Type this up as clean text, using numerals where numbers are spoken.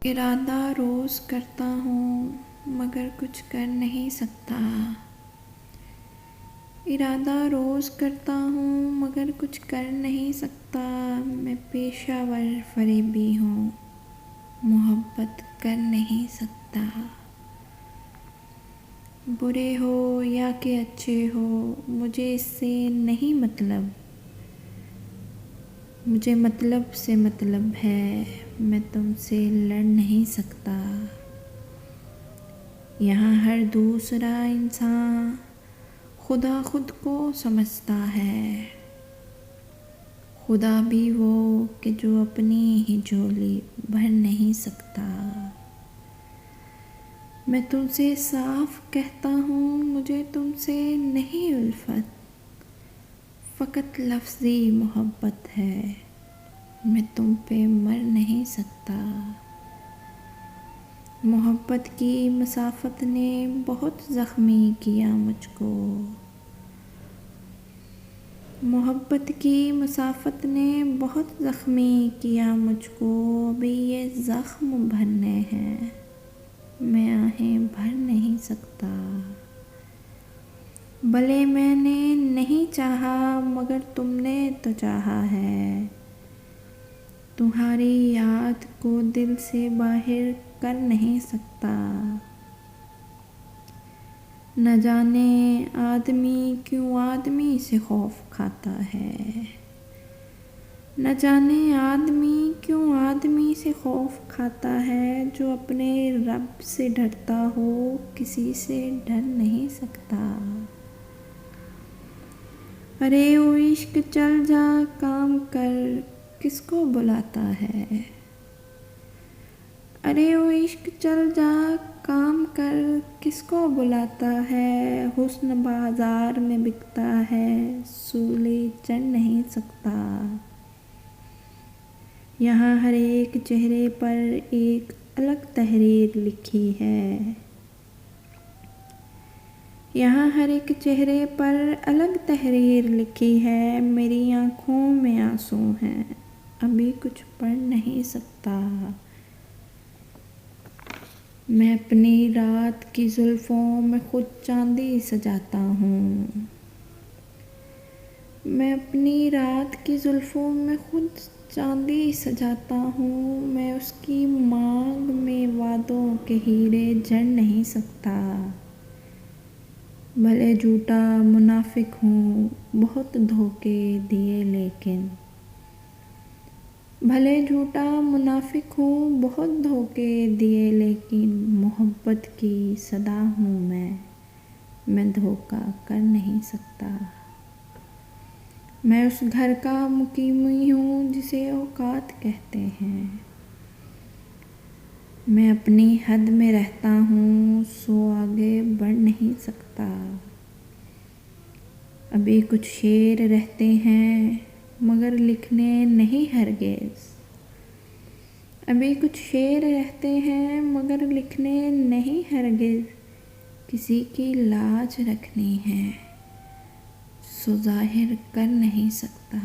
इरादा रोज़ करता हूँ मगर कुछ कर नहीं सकता। इरादा रोज़ करता हूँ मगर कुछ कर नहीं सकता। मैं पेशावर फरेबी हूँ, मोहब्बत कर नहीं सकता। बुरे हो या कि अच्छे हो मुझे इससे नहीं मतलब। मुझे मतलब से मतलब है, मैं तुमसे लड़ नहीं सकता। यहाँ हर दूसरा इंसान खुदा खुद को समझता है। खुदा भी वो कि जो अपनी ही झोली भर नहीं सकता। मैं तुमसे साफ कहता हूँ मुझे तुमसे नहीं उल्फत, फ़कत लफ्ज़ी मोहब्बत है, मैं तुम पे मर नहीं सकता। मोहब्बत की मसाफत ने बहुत ज़ख्मी किया मुझको। मोहब्बत की मसाफत ने बहुत ज़ख्मी किया मुझको। अभी ये ज़ख्म भरने हैं, मैं आहें भर नहीं सकता। भले मैंने नहीं चाहा मगर तुमने तो चाहा है। तुम्हारी याद को दिल से बाहर कर नहीं सकता। न जाने आदमी क्यों आदमी से खौफ खाता है। न जाने आदमी क्यों आदमी से खौफ खाता है। जो अपने रब से डरता हो किसी से डर नहीं सकता। अरे ओ इश्क चल जा काम कर किसको बुलाता है। अरे ओ इश्क चल जा काम कर किसको बुलाता है। हुस्न बाजार में बिकता है, सूले चढ़ नहीं सकता। यहाँ हर एक चेहरे पर एक अलग तहरीर लिखी है। यहाँ हर एक चेहरे पर अलग तहरीर लिखी है। मेरी आँखों में आंसू हैं, अभी कुछ पढ़ नहीं सकता। मैं अपनी रात की जुल्फ़ों में खुद चांदी सजाता हूँ। मैं अपनी रात की जुल्फ़ों में खुद चांदी सजाता हूँ। मैं उसकी मांग में वादों के हीरे जड़ नहीं सकता। भले झूठा मुनाफिक हूँ बहुत धोखे दिए लेकिन। भले झूठा मुनाफिक हूँ बहुत धोखे दिए लेकिन। मोहब्बत की सदा हूँ मैं धोखा कर नहीं सकता। मैं उस घर का मुकीमी हूँ जिसे औकात कहते हैं। मैं अपनी हद में रहता हूँ सो आगे बढ़ नहीं सकता। अभी कुछ शेर रहते हैं मगर लिखने नहीं हरगिज़। अभी कुछ शेर रहते हैं मगर लिखने नहीं हरगिज़। किसी की लाज रखनी है सो ज़ाहिर कर नहीं सकता।